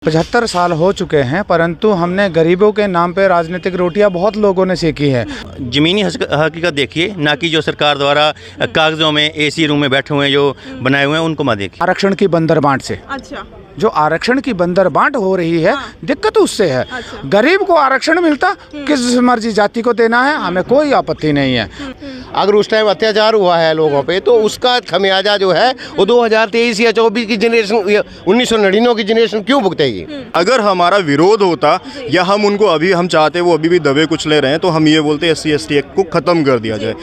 75 साल हो चुके हैं, परंतु हमने गरीबों के नाम पे राजनीतिक रोटियां बहुत लोगों ने सेकी है। ज़मीनी हकीकत देखिए, ना कि जो सरकार द्वारा कागजों में एसी रूम में बैठे हुए हैं जो बनाए हुए हैं उनको मत देखिए। आरक्षण की बंदर बांट से जो आरक्षण की बंदर बांट हो रही है, दिक्कत उससे है। गरीब को आरक्षण मिलता, किस मर्जी जाति को देना है, हमें कोई आपत्ति नहीं है। अगर उस टाइम अत्याचार हुआ है लोगों पे तो उसका खमियाजा जो है वो 2023 या 24 की जनरेशन 1999 की जनरेशन क्यों भुगतेगी। अगर हमारा विरोध होता या हम उनको अभी हम चाहते वो अभी भी दबे कुचले रहे हैं तो हम ये बोलते SC/ST एक्ट को खत्म कर दिया जाए।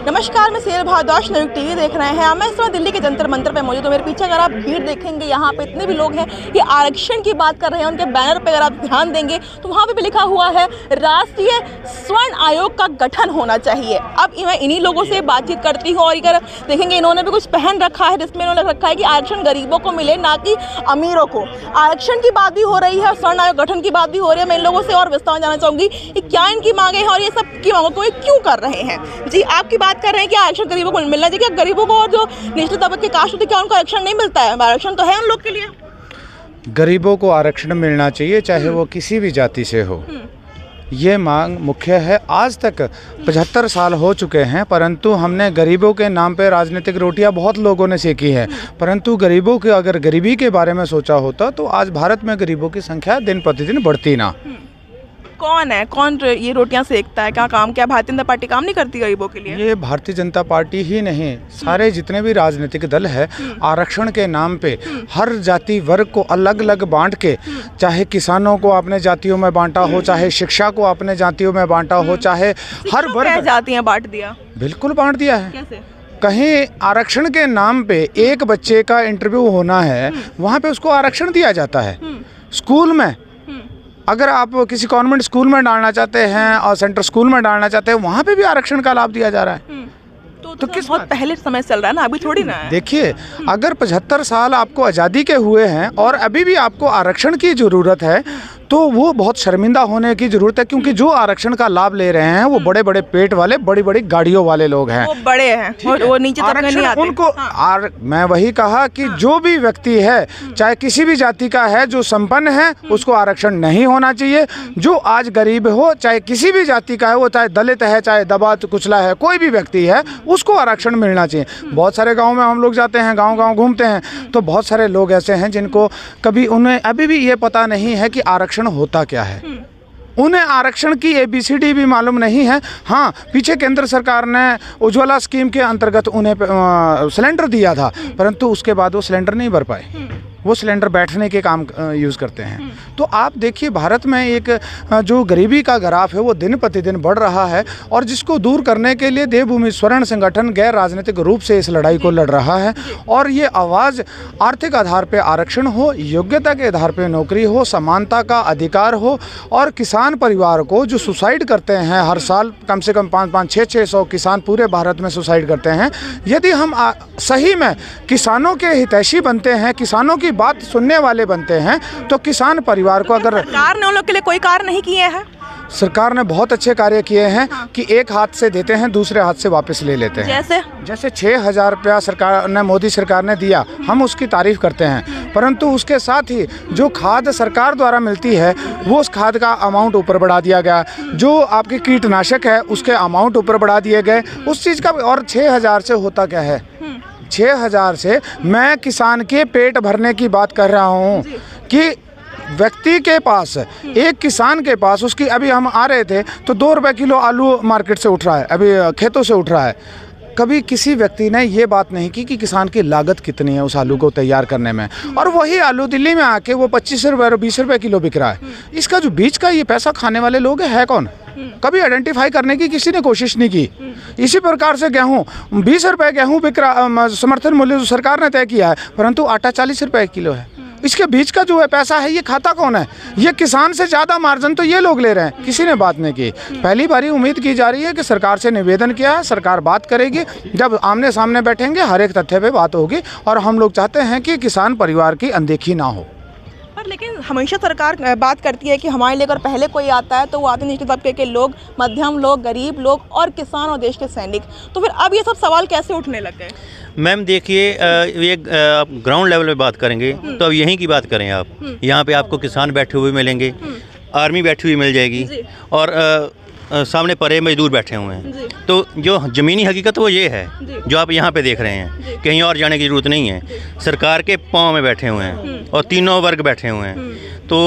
नमस्कार, मैं सेल भारद्वाज नवयुग टीवी देख रहे हैं। मैं इस समय दिल्ली के जंतर मंतर पे मौजूद हूँ। मेरे पीछे अगर आप भीड़ देखेंगे, यहाँ पे इतने भी लोग हैं ये आरक्षण की बात कर रहे हैं। उनके बैनर पे अगर आप ध्यान देंगे तो वहाँ पे भी लिखा हुआ है राष्ट्रीय स्वर्ण आयोग का गठन होना चाहिए। अब मैं इन्हीं लोगों से बातचीत करती हूँ और अगर देखेंगे इन्होंने भी कुछ पहन रखा है जिसमें इन्होंने रखा है कि आरक्षण गरीबों को मिले, ना कि अमीरों को। आरक्षण की बात भी हो रही है, स्वर्ण आयोग गठन की बात भी हो रही है। मैं इन लोगों से और विस्तार जाना चाहूँगी कि क्या इनकी मांगे हैं और ये सब की मांगों को क्यों कर रहे हैं। जी, आपकी बात कर रहे हैं कि आरक्षण गरीबों को मिलना चाहिए। क्या गरीबों को और जो निचले तबके के कास्ट होते क्या उनको आरक्षण नहीं मिलता है? आरक्षण तो है उन लोग के लिए। गरीबों को आरक्षण मिलना चाहिए, चाहे वो किसी भी जाति से हो। ये मांग मुख्य है। आज तक 75 साल हो चुके हैं, परंतु हमने गरीबों के नाम पे राजनीतिक रोटियां बहुत लोगों ने सेकी है। परंतु गरीबों के अगर गरीबी के बारे में सोचा होता तो आज भारत में गरीबों की संख्या दिन प्रतिदिन बढ़ती ना। कौन है, कौन ये रोटियां सेकता है? क्या भारतीय जनता पार्टी काम नहीं करती गरीबों के लिए? ये भारतीय जनता पार्टी ही नहीं, सारे जितने भी राजनीतिक दल है आरक्षण के नाम पे हर जाति वर्ग को अलग अलग बांट के, चाहे किसानों को अपने जातियों में बांटा हो, चाहे शिक्षा को अपने जातियों में बांटा हो, चाहे हर वर्ग जातियां बांट दिया। बिल्कुल बांट दिया है। कैसे? कहीं आरक्षण के नाम पे एक बच्चे का इंटरव्यू होना है, वहाँ पे उसको आरक्षण दिया जाता है। स्कूल में अगर आप किसी कॉन्वेंट स्कूल में डालना चाहते हैं और सेंट्रल स्कूल में डालना चाहते हैं, वहाँ पे भी आरक्षण का लाभ दिया जा रहा है। तो किस बहुत पहले समय चल रहा है ना, अभी थोड़ी ना है। देखिए, अगर 75 साल आपको आज़ादी के हुए हैं और अभी भी आपको आरक्षण की ज़रूरत है तो वो बहुत शर्मिंदा होने की ज़रूरत है, क्योंकि जो आरक्षण का लाभ ले रहे हैं वो बड़े बड़े पेट वाले, बड़ी बड़ी गाड़ियों वाले लोग हैं। वो बड़े हैं, वो नीचे तक नहीं आते उनको। मैं वही कहा कि जो भी व्यक्ति है, चाहे किसी भी जाति का है, जो संपन्न है उसको आरक्षण नहीं होना चाहिए। जो आज गरीब हो, चाहे किसी भी जाति का है, वो चाहे दलित है, चाहे दबा कुचला है, कोई भी व्यक्ति है, उसको आरक्षण मिलना चाहिए। बहुत सारे गाँव में हम लोग जाते हैं, गाँव घूमते हैं, तो बहुत सारे लोग ऐसे हैं जिनको कभी उन्हें अभी भी ये पता नहीं है कि आरक्षण होता क्या है। उन्हें आरक्षण की ABCD भी मालूम नहीं है। हाँ, पीछे केंद्र सरकार ने उज्ज्वला स्कीम के अंतर्गत उन्हें सिलेंडर दिया था, परंतु उसके बाद वो सिलेंडर नहीं भर पाए। वो सिलेंडर बैठने के काम यूज़ करते हैं। तो आप देखिए, भारत में एक जो गरीबी का ग्राफ है वो दिन प्रतिदिन बढ़ रहा है, और जिसको दूर करने के लिए देवभूमि स्वर्ण संगठन गैर राजनीतिक रूप से इस लड़ाई को लड़ रहा है। और ये आवाज़ आर्थिक आधार पे आरक्षण हो, योग्यता के आधार पे नौकरी हो, समानता का अधिकार हो, और किसान परिवार को जो सुसाइड करते हैं हर साल, कम से कम 500-600 किसान पूरे भारत में सुसाइड करते हैं। यदि हम सही में किसानों के हितैषी बनते हैं, किसानों की बात सुनने वाले बनते हैं, तो किसान परिवार को अगर सरकार ने उन लोग के लिए कोई कार्य नहीं किए हैं। सरकार ने बहुत अच्छे कार्य किए हैं कि एक हाथ से देते हैं, दूसरे हाथ से वापस ले लेते हैं। जैसे 6,000 रुपया सरकार ने, मोदी सरकार ने दिया, हम उसकी तारीफ करते हैं, परंतु उसके साथ ही जो खाद सरकार द्वारा मिलती है वो उस खाद का अमाउंट ऊपर बढ़ा दिया गया। जो आपके कीटनाशक है उसके अमाउंट ऊपर बढ़ा दिए गए उस चीज़ का। और 6,000 से होता क्या है? 6,000 से मैं किसान के पेट भरने की बात कर रहा हूँ कि व्यक्ति के पास, एक किसान के पास, उसकी अभी हम आ रहे थे तो 2 रुपये किलो आलू मार्केट से उठ रहा है, अभी खेतों से उठ रहा है। कभी किसी व्यक्ति ने ये बात नहीं की कि किसान की लागत कितनी है उस आलू को तैयार करने में, और वही आलू दिल्ली में आके वो 25 रुपये और 20 रुपये किलो बिक रहा है। इसका जो बीच का ये पैसा खाने वाले लोग है कौन? कभी आइडेंटिफाई करने की किसी ने कोशिश नहीं की। इसी प्रकार से गेहूँ 20 रुपये गेहूँ बिक रहा, समर्थन मूल्य जो सरकार ने तय किया है, परंतु आटा 40 रुपये किलो है। इसके बीच का जो है पैसा है ये खाता कौन है? ये किसान से ज़्यादा मार्जिन तो ये लोग ले रहे हैं, किसी ने बात नहीं की। पहली बारी उम्मीद की जा रही है कि सरकार से निवेदन किया है, सरकार बात करेगी, जब आमने सामने बैठेंगे हर एक तथ्य पे बात होगी, और हम लोग चाहते हैं कि किसान परिवार की अनदेखी ना हो। पर लेकिन हमेशा सरकार बात करती है कि हमारे लिए अगर पहले कोई आता है तो वो आते निचले तबके के लोग, मध्यम लोग, गरीब लोग और किसान और देश के सैनिक। तो फिर अब ये सब सवाल कैसे उठने लग गए? मैम देखिए, ये आप ग्राउंड लेवल पे बात करेंगे तो अब यहीं की बात करें आप, यहाँ पे आपको किसान बैठे हुए मिलेंगे, आर्मी बैठी हुई मिल जाएगी और सामने परे मजदूर बैठे हुए हैं। तो जो ज़मीनी हकीकत वो ये है जो आप यहाँ पे देख रहे हैं, कहीं और जाने की ज़रूरत नहीं है। सरकार के पाँव में बैठे हुए हैं और तीनों वर्ग बैठे हुए हैं। तो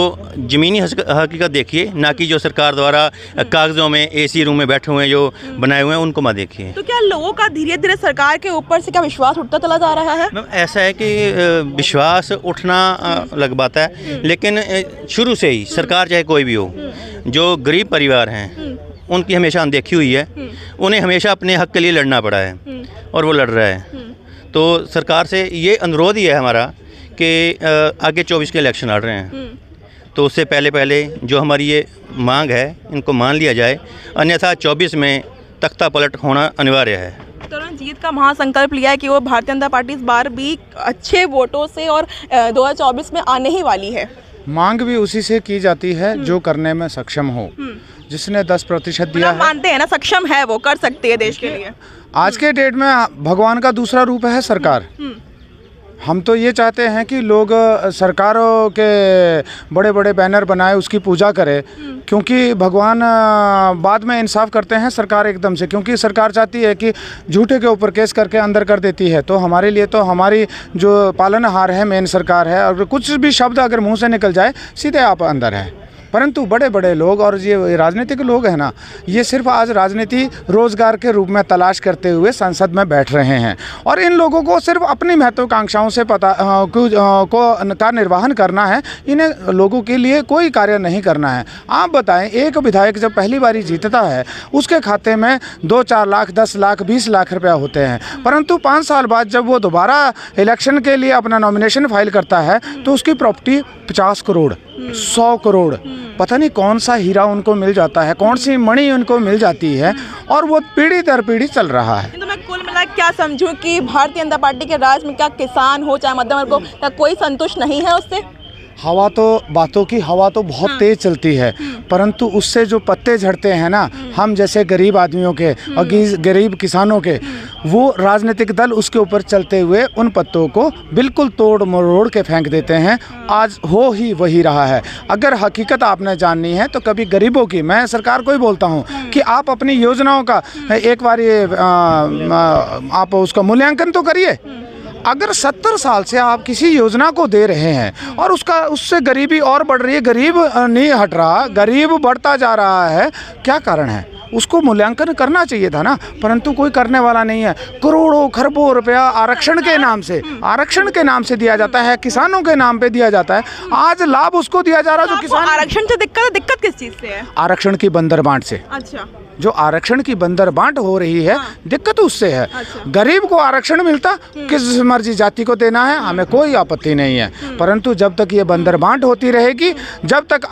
ज़मीनी हकीकत देखिए, ना कि जो सरकार द्वारा कागज़ों में एसी रूम में बैठे हुए हैं जो बनाए हुए हैं उनको मत देखिए। तो क्या लोगों का धीरे धीरे सरकार के ऊपर से क्या विश्वास उठता चला जा रहा है? मैम ऐसा है कि विश्वास उठना अलग बात है, लेकिन शुरू से ही सरकार चाहे कोई भी हो, जो गरीब परिवार हैं उनकी हमेशा अनदेखी हुई है। उन्हें हमेशा अपने हक़ के लिए लड़ना पड़ा है और वो लड़ रहा है। तो सरकार से ये अनुरोध ही है हमारा कि आगे 24 के इलेक्शन आ रहे हैं, तो उससे पहले जो हमारी ये मांग है इनको मान लिया जाए, अन्यथा 24 में तख्ता पलट होना अनिवार्य है। तो उन्होंने जीत का महासंकल्प लिया है कि वो भारतीय जनता पार्टी इस बार भी अच्छे वोटों से और 2024 में आने ही वाली है। मांग भी उसी से की जाती है जो करने में सक्षम हो। जिसने 10% दिया है, मानते हैं ना, सक्षम है, वो कर सकती है देश के लिए। आज के डेट में भगवान का दूसरा रूप है सरकार। हम तो ये चाहते हैं कि लोग सरकारों के बड़े बड़े बैनर बनाए, उसकी पूजा करें, क्योंकि भगवान बाद में इंसाफ करते हैं, सरकार एकदम से, क्योंकि सरकार चाहती है कि झूठे के ऊपर केस करके अंदर कर देती है। तो हमारे लिए तो हमारी जो पालनहार है मेन सरकार है, और कुछ भी शब्द अगर मुंह से निकल जाए सीधे आप अंदर है। परंतु बड़े बड़े लोग और ये राजनीतिक लोग हैं ना, ये सिर्फ आज राजनीति रोजगार के रूप में तलाश करते हुए संसद में बैठ रहे हैं, और इन लोगों को सिर्फ अपनी महत्वाकांक्षाओं से का निर्वहन करना है। इन्हें लोगों के लिए कोई कार्य नहीं करना है। आप बताएं, एक विधायक जब पहली बारी जीतता है उसके खाते में 2-4 लाख, 10 लाख, 20 लाख रुपया होते हैं, परंतु 5 साल बाद जब वो दोबारा इलेक्शन के लिए अपना नॉमिनेशन फाइल करता है तो उसकी प्रॉपर्टी 50 करोड़, 100 करोड़, पता नहीं कौन सा हीरा उनको मिल जाता है, कौन सी मणि उनको मिल जाती है, और वो पीढ़ी दर पीढ़ी चल रहा है। तो मैं कुल मिला क्या समझूं कि भारतीय जनता पार्टी के राज में क्या किसान हो चाहे मध्यम वर्ग हो, क्या कोई संतुष्ट नहीं है उससे? हवा तो बातों की हवा तो बहुत तेज चलती है, परंतु उससे जो पत्ते झड़ते हैं ना, हम जैसे गरीब आदमियों के और गरीब किसानों के, वो राजनीतिक दल उसके ऊपर चलते हुए उन पत्तों को बिल्कुल तोड़ मरोड़ के फेंक देते हैं। आज हो ही वही रहा है। अगर हकीकत आपने जाननी है तो कभी गरीबों की, मैं सरकार को ही बोलता हूँ कि आप अपनी योजनाओं का एक बार आप उसका मूल्यांकन तो करिए। अगर 70 साल से आप किसी योजना को दे रहे हैं और उससे गरीबी और बढ़ रही है, गरीब नहीं हट रहा, गरीब बढ़ता जा रहा है, क्या कारण है? उसको मूल्यांकन करना चाहिए था ना, परंतु कोई करने वाला नहीं है। करोड़ों खरबों रुपया आरक्षण के नाम से दिया जाता है, किसानों के नाम पे दिया जाता है। आज लाभ उसको दिया जा रहा है जो किसान। आरक्षण से दिक्कत किस चीज़ से है? आरक्षण की बंदरबांट से। अच्छा, जो आरक्षण की बंदरबांट हो रही है, दिक्कत उससे है। अच्छा। गरीब को आरक्षण मिलता, किस मर्जी जाति को देना है, हमें कोई आपत्ति नहीं है, परंतु जब तक ये बंदरबांट होती रहेगी, जब तक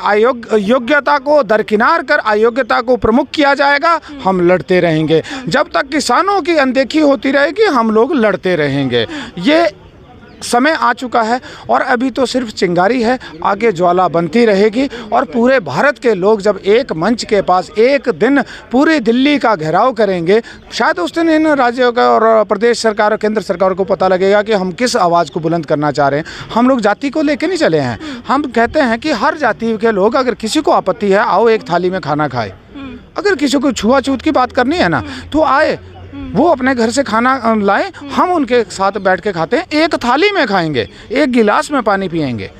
योग्यता को दरकिनार कर अयोग्यता को प्रमुख किया जाएगा, हम लड़ते रहेंगे। जब तक किसानों की अनदेखी होती रहेगी, हम लोग लड़ते रहेंगे। ये समय आ चुका है, और अभी तो सिर्फ चिंगारी है, आगे ज्वाला बनती रहेगी। और पूरे भारत के लोग जब एक मंच के पास एक दिन पूरी दिल्ली का घेराव करेंगे, शायद उस दिन इन राज्यों का और प्रदेश सरकार और केंद्र सरकार को पता लगेगा कि हम किस आवाज़ को बुलंद करना चाह रहे हैं। हम लोग जाति को लेकर नहीं चले हैं। हम कहते हैं कि हर जाति के लोग, अगर किसी को आपत्ति है, आओ एक थाली में खाना खाए। अगर किसी को छुआछूत की बात करनी है ना, तो आए, वो अपने घर से खाना लाए, हम उनके साथ बैठ के खाते हैं, एक थाली में खाएंगे, एक गिलास में पानी पिएंगे।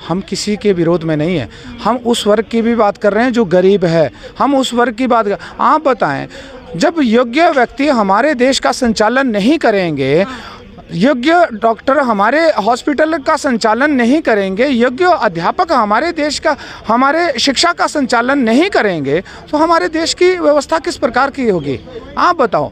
हम किसी के विरोध में नहीं है, हम उस वर्ग की भी बात कर रहे हैं जो गरीब है, हम उस वर्ग की बात कर। आप बताएं, जब योग्य व्यक्ति हमारे देश का संचालन नहीं करेंगे, योग्य डॉक्टर हमारे हॉस्पिटल का संचालन नहीं करेंगे, योग्य अध्यापक हमारे देश का, हमारे शिक्षा का संचालन नहीं करेंगे, तो हमारे देश की व्यवस्था किस प्रकार की होगी? आप बताओ।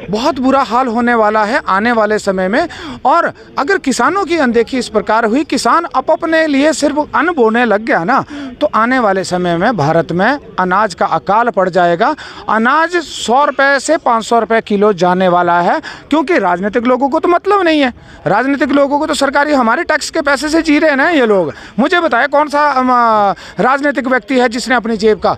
बहुत बुरा हाल होने वाला है आने वाले समय में। और अगर किसानों की अनदेखी इस प्रकार हुई, किसान अपने लिए सिर्फ अन्न बोने लग गया ना, तो आने वाले समय में भारत में अनाज का अकाल पड़ जाएगा। अनाज 100 रुपये से 500 रुपये किलो जाने वाला है, क्योंकि राजनीतिक लोगों को तो मतलब नहीं है। राजनीतिक लोगों को तो सरकारी हमारे टैक्स के पैसे से जी रहे हैं ना ये लोग। मुझे बताए कौन सा राजनीतिक व्यक्ति है जिसने अपनी जेब का,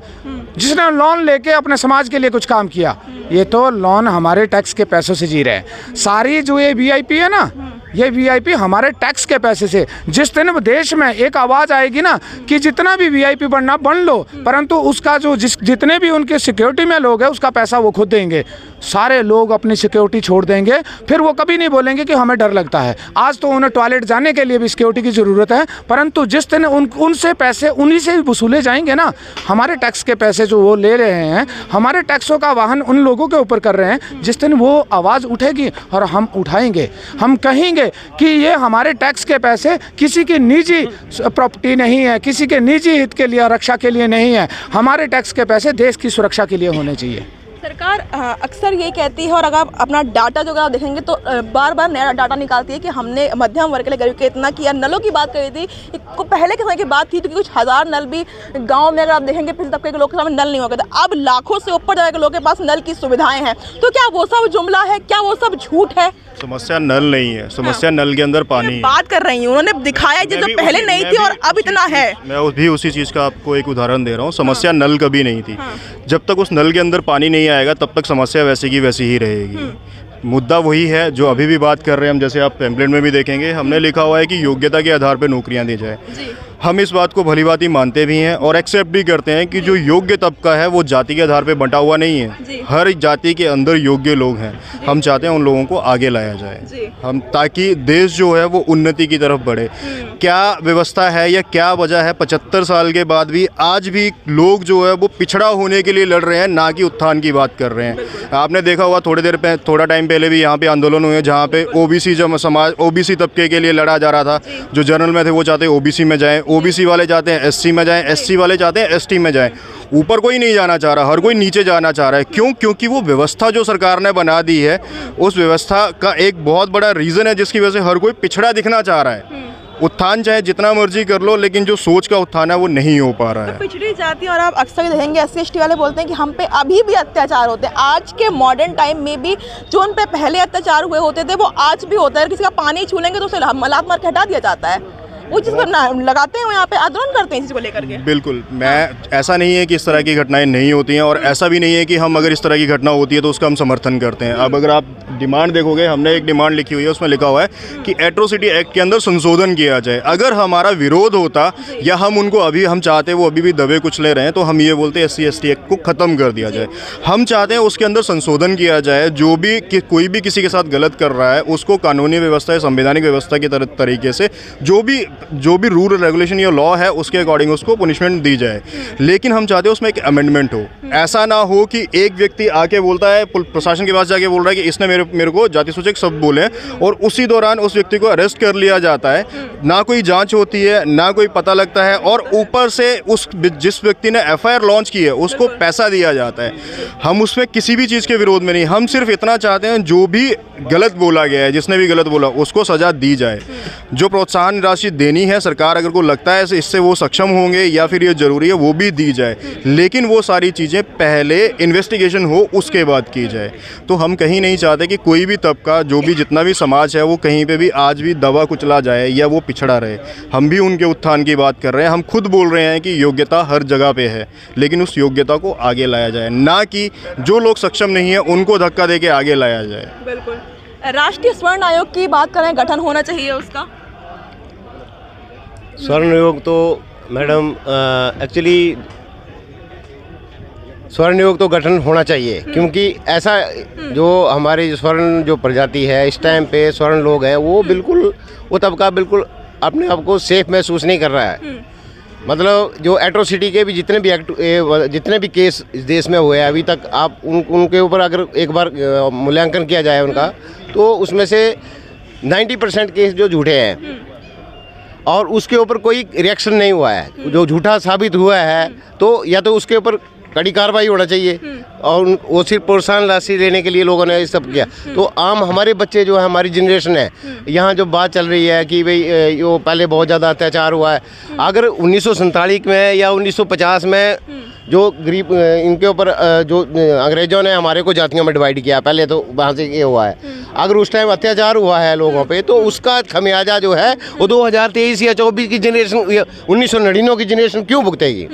जिसने लोन लेके अपने समाज के लिए कुछ काम किया? ये तो लोन हमारे टैक्स के पैसों से जी रहे हैं। सारी जो ये वीआईपी है ना, ये वीआईपी हमारे टैक्स के पैसे से। जिस दिन देश में एक आवाज़ आएगी ना कि जितना भी वीआईपी बनना बन लो, परंतु उसका जो जितने भी उनके सिक्योरिटी में लोग हैं उसका पैसा वो खुद देंगे। सारे लोग अपनी सिक्योरिटी छोड़ देंगे, फिर वो कभी नहीं बोलेंगे कि हमें डर लगता है। आज तो उन्हें टॉयलेट जाने के लिए भी सिक्योरिटी की ज़रूरत है, परंतु जिस दिन उनसे पैसे उन्हीं से वसूले जाएंगे ना, हमारे टैक्स के पैसे जो वो ले रहे हैं, हमारे टैक्सों का वाहन उन लोगों के ऊपर कर रहे हैं, जिस दिन वो आवाज़ उठेगी और हम उठाएंगे, हम कहेंगे कि ये हमारे टैक्स के पैसे किसी की निजी प्रॉपर्टी नहीं है, किसी के निजी हित के लिए, रक्षा के लिए नहीं है। हमारे टैक्स के पैसे देश की सुरक्षा के लिए होने चाहिए। सरकार अक्सर ये कहती है, और अगर आप अपना डाटा जो अगर आप देखेंगे तो बार बार नया डाटा निकालती है कि हमने मध्यम वर्ग के लिए गरीब के इतना किया। नलों की बात करी थी, पहले के समय की बात थी तो कुछ हज़ार नल भी गांव में अगर आप देखेंगे पिछले तबके के लोग के सामने नल नहीं हो गए थे। अब लाखों से ऊपर जगह के लोगों के पास नल की सुविधाएं हैं। तो क्या वो सब जुमला है, क्या वो सब झूठ है? समस्या नल नहीं है, समस्या नल के अंदर पानी है। बात कर रही हूँ, उन्होंने दिखाया जो पहले नहीं थी और अब इतना है। मैं भी उसी चीज़ का आपको एक उदाहरण दे रहा हूँ। समस्या नल कभी नहीं थी। जब तक उस नल के अंदर पानी नहीं आएगा तब तक समस्या वैसी की वैसी ही रहेगी। मुद्दा वही है जो अभी भी बात कर रहे हैं हम। जैसे आप पैम्पलेट में भी देखेंगे, हमने लिखा हुआ है कि योग्यता के आधार पर नौकरियां दी जाए। हम इस बात को भली भांति मानते भी हैं और एक्सेप्ट भी करते हैं कि जो योग्य तबका है वो जाति के आधार पर बंटा हुआ नहीं है। हर जाति के अंदर योग्य लोग हैं। हम चाहते हैं उन लोगों को आगे लाया जाए, हम ताकि देश जो है वो उन्नति की तरफ बढ़े। क्या व्यवस्था है या क्या वजह है 75 साल के बाद भी आज भी लोग जो है वो पिछड़ा होने के लिए लड़ रहे हैं, ना कि उत्थान की बात कर रहे हैं। आपने देखा हुआ थोड़ा टाइम पहले भी यहाँ पे आंदोलन हुए जहाँ पे ओबीसी समाज, ओबीसी तबके के लिए लड़ा जा रहा था। जो जनरल में थे वो चाहते ओबीसी में जाएं, ओबीसी वाले चाहते हैं एससी में जाएं, एससी वाले चाहते हैं एसटी में जाएं। ऊपर कोई नहीं जाना चाह रहा, हर कोई नीचे जाना चाह रहा है। क्यों? क्योंकि वो व्यवस्था जो सरकार ने बना दी है, उस व्यवस्था का एक बहुत बड़ा रीज़न है जिसकी वजह से हर कोई पिछड़ा दिखना चाह रहा है। उत्थान चाहे जितना मर्जी कर लो, लेकिन जो सोच का उत्थान है वो नहीं हो पा रहा है। तो पिछड़ी जाति, और आप अक्सर देखेंगे SC ST वाले बोलते हैं कि हम पे अभी भी अत्याचार होते हैं। आज के मॉडर्न टाइम में भी जो उन पे पहले अत्याचार हुए होते थे वो आज भी होता है। किसी का पानी छू लेंगे तो उसे मलात मार के हटा दिया जाता है। वो चीज़ पर लगाते हैं, यहाँ पे आंदोलन करते हैं इसी को लेकर के। बिल्कुल, मैं ऐसा नहीं है कि इस तरह की घटनाएं नहीं होती हैं, और ऐसा भी नहीं है कि हम अगर इस तरह की घटना होती है तो उसका हम समर्थन करते हैं। अब अगर आप डिमांड देखोगे, हमने एक डिमांड लिखी हुई है, उसमें लिखा हुआ है कि एट्रोसिटी एक्ट के अंदर संशोधन किया जाए। अगर हमारा विरोध होता या हम उनको हम चाहते वो अभी भी दबे कुचले रहे हैं, तो हम ये बोलते SC ST एक्ट को ख़त्म कर दिया जाए। हम चाहते हैं उसके अंदर संशोधन किया जाए। जो भी कोई भी किसी के साथ गलत कर रहा है उसको कानूनी व्यवस्था या संवैधानिक व्यवस्था के तरीके से जो भी रूल रेगुलेशन या लॉ है उसके अकॉर्डिंग उसको पनिशमेंट दी जाए। लेकिन हम चाहते हैं उसमें एक अमेंडमेंट हो। ऐसा ना हो कि एक व्यक्ति आके बोलता है, प्रशासन के पास जाके बोल रहा है कि इसने मेरे को जाति सूचक शब्द बोले, और उसी दौरान उस व्यक्ति को अरेस्ट कर लिया जाता है। ना कोई जांच होती है, ना कोई पता लगता है, और ऊपर से जिस व्यक्ति ने FIR लॉन्च की है उसको पैसा दिया जाता है। हम उसमें किसी भी चीज़ के विरोध में नहीं, हम सिर्फ इतना चाहते हैं जो भी गलत बोला गया है, जिसने भी गलत बोला उसको सज़ा दी जाए। जो प्रोत्साहन राशि देनी है सरकार अगर को लगता है इससे वो सक्षम होंगे या फिर ये ज़रूरी है, वो भी दी जाए। लेकिन वो सारी चीज़ें पहले इन्वेस्टिगेशन हो उसके बाद की जाए। तो हम कहीं नहीं चाहते कि कोई भी तबका, जो भी जितना भी समाज है, वो कहीं पे भी आज भी दबा कुचला जाए या वो पिछड़ा रहे। हम भी उनके उत्थान की बात कर रहे हैं। हम खुद बोल रहे हैं कि योग्यता हर जगह पे है, लेकिन उस योग्यता को आगे लाया जाए, ना कि जो लोग सक्षम नहीं है उनको धक्का दे के आगे लाया जाए। बिल्कुल। राष्ट्रीय स्वर्ण आयोग की बात करें, गठन होना चाहिए उसका। स्वर्ण आयोग तो मैडम एक्चुअली स्वर्ण आयोग तो गठन होना चाहिए, क्योंकि ऐसा जो हमारे स्वर्ण जो प्रजाति है इस टाइम पे स्वर्ण लोग हैं वो बिल्कुल वो तबका बिल्कुल अपने आप को सेफ महसूस नहीं कर रहा है। मतलब जो एट्रोसिटी के भी जितने भी केस इस देश में हुए हैं अभी तक, आप उनके ऊपर अगर एक बार मूल्यांकन किया जाए उनका, तो उसमें से 90% केस जो झूठे हैं और उसके ऊपर कोई रिएक्शन नहीं हुआ है। जो झूठा साबित हुआ है तो या तो उसके ऊपर कड़ी कार्रवाई होना चाहिए, और वो सिर्फ प्रोत्साहन राशि लेने के लिए लोगों ने ये सब किया। तो आम हमारे बच्चे जो है, हमारी जनरेशन है, यहाँ जो बात चल रही है कि भाई ये पहले बहुत ज़्यादा अत्याचार हुआ है। अगर 1947 में या 1950 में जो गरीब इनके ऊपर जो अंग्रेज़ों ने हमारे को जातियों में डिवाइड किया, पहले तो वहाँ से ये हुआ है। अगर उस टाइम अत्याचार हुआ है लोगों पे, तो उसका खमियाजा जो है वो 2023 या 24 की जनरेशन, 1999 की जनरेशन क्यों भुगतेगी?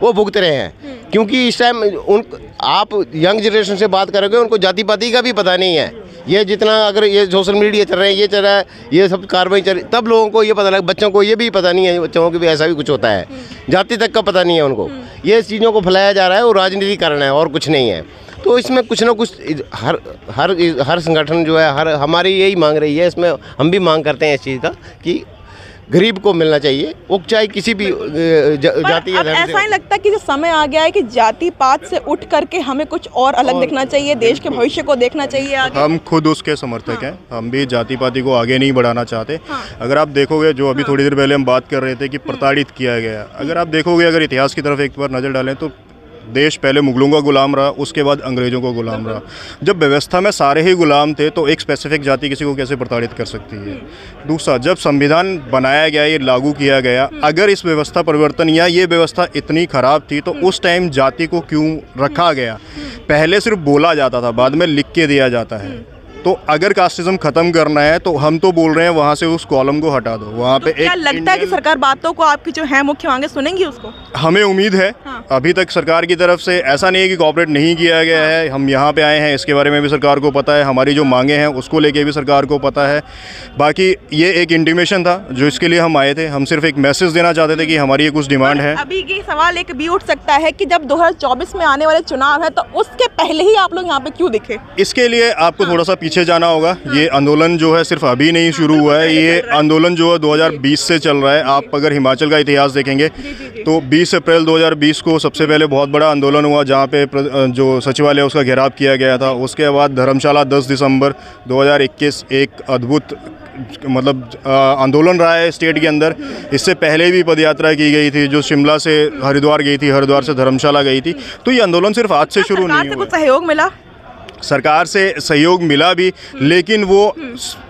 वो भुगत रहे हैं। क्योंकि इस टाइम उन आप यंग जनरेशन से बात करोगे, उनको जाति पाति का भी पता नहीं है। ये जितना अगर ये सोशल मीडिया चल रहे हैं, ये चल रहा है, ये सब कार्रवाई चल रही, तब लोगों को ये पता लगा। बच्चों को ये भी पता नहीं है, बच्चों को भी ऐसा भी कुछ होता है, जाति तक का पता नहीं है उनको। ये चीज़ों को फैलाया जा रहा है और राजनीति कारण है और कुछ नहीं है। तो इसमें कुछ ना कुछ हर संगठन जो है, हर हमारी यही मांग रही है, इसमें हम भी मांग करते हैं इस चीज़ का कि गरीब को मिलना चाहिए, वो चाहे किसी भी जाति या धर्म से। ऐसा नहीं लगता कि जो समय आ गया है कि जाति पात से उठ करके हमें कुछ और अलग देखना चाहिए, देश के भविष्य को देखना चाहिए आगे? हम खुद उसके समर्थक हैं, हम भी जाति पाति को आगे नहीं बढ़ाना चाहते। अगर आप देखोगे, जो अभी थोड़ी देर पहले हम बात कर रहे थे कि प्रताड़ित किया गया, अगर आप देखोगे, अगर इतिहास की तरफ एक बार नज़र डालें तो देश पहले मुगलों का गुलाम रहा, उसके बाद अंग्रेज़ों का गुलाम रहा। जब व्यवस्था में सारे ही गुलाम थे तो एक स्पेसिफिक जाति किसी को कैसे प्रताड़ित कर सकती है? दूसरा, जब संविधान बनाया गया, ये लागू किया गया, अगर इस व्यवस्था परिवर्तन या ये व्यवस्था इतनी ख़राब थी तो उस टाइम जाति को क्यों रखा गया? पहले सिर्फ बोला जाता था, बाद में लिख के दिया जाता है। तो अगर कास्टिज्म खत्म करना है तो हम तो बोल रहे हैं वहाँ से उस कॉलम को हटा दो। वहाँ पे क्या लगता है कि सरकार बातों को आपकी जो है मुख्य मांगे सुनेंगी उसको? हमें उम्मीद है। अभी तक सरकार की तरफ से ऐसा नहीं है कि कोऑपरेट नहीं किया गया है। हम यहाँ पे आए हैं, इसके बारे में भी सरकार को पता है, हमारी जो मांगे हैं उसको लेके भी सरकार को पता है। बाकी ये एक इंटीमेशन था जो इसके लिए हम आए थे। हम सिर्फ एक मैसेज देना चाहते थे कि हमारी ये कुछ डिमांड है। अभी ये सवाल एक भी उठ सकता है कि जब 2024 में आने वाले चुनाव है तो उसके पहले ही आप लोग यहाँ पे क्यों दिखे? इसके लिए आपको थोड़ा सा पीछे जाना होगा। ये आंदोलन जो है सिर्फ अभी नहीं शुरू हुआ है, ये आंदोलन जो है 2020 से चल रहा है। आप अगर हिमाचल का इतिहास देखेंगे तो 20 अप्रैल 2020 को सबसे पहले बहुत बड़ा आंदोलन हुआ जहाँ पे जो सचिवालय उसका घेराव किया गया था। उसके बाद धर्मशाला 10 दिसंबर 2021 एक अद्भुत मतलब आंदोलन रहा है स्टेट के अंदर। इससे पहले भी पदयात्रा की गई थी जो शिमला से हरिद्वार गई थी, हरिद्वार से धर्मशाला गई थी। तो ये आंदोलन सिर्फ आज से शुरू नहीं हुआ। कुछ सहयोग मिला? सरकार से सहयोग मिला भी, लेकिन वो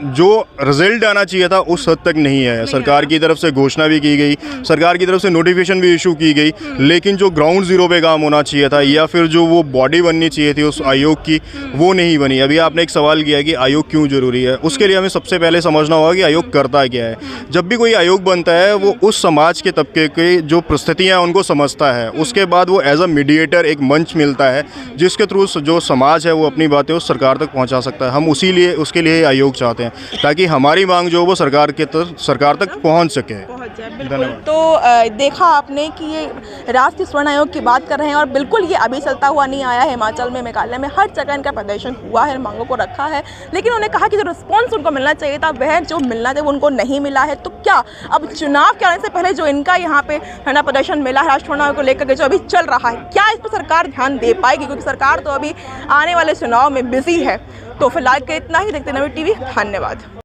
जो रिजल्ट आना चाहिए था उस हद तक नहीं है। सरकार की तरफ से घोषणा भी की गई, सरकार की तरफ से नोटिफिकेशन भी इशू की गई, लेकिन जो ग्राउंड जीरो पे काम होना चाहिए था या फिर जो वो बॉडी बननी चाहिए थी उस आयोग की, वो नहीं बनी। अभी आपने एक सवाल किया कि आयोग क्यों जरूरी है, उसके लिए हमें सबसे पहले समझना होगा कि आयोग करता क्या है। जब भी कोई आयोग बनता है वो उस समाज के तबके की जो परिस्थितियाँ हैं उनको समझता है। उसके बाद वो एज अ मीडिएटर एक मंच मिलता है जिसके थ्रू जो समाज है वो अपनी बातें उस सरकार तक पहुंचा सकता है। हम उसके लिए आयोग चाहते हैं ताकि हमारी मांग जो वो सरकार तक पहुंच सके। धन्यवाद। तो देखा आपने कि ये राष्ट्रीय स्वर्ण आयोग की बात कर रहे हैं और बिल्कुल ये अभी चलता हुआ नहीं आया है। हिमाचल में, मेघालय में हर जगह इनका प्रदर्शन हुआ है, मांगों को रखा है, लेकिन उन्होंने कहा कि जो रिस्पॉन्स उनको मिलना चाहिए था वह जो मिलना चाहिए वो उनको नहीं मिला है। तो क्या अब चुनाव के आने से पहले जो इनका यहाँ पे धरना प्रदर्शन मिला है राष्ट्रीय स्वर्ण आयोग को लेकर के जो अभी चल रहा है, क्या इस पर सरकार ध्यान दे पाएगी? क्योंकि सरकार तो अभी आने वाले चुनाव में बिजी है। तो फिलहाल के इतना ही। देखते नवी टीवी। धन्यवाद।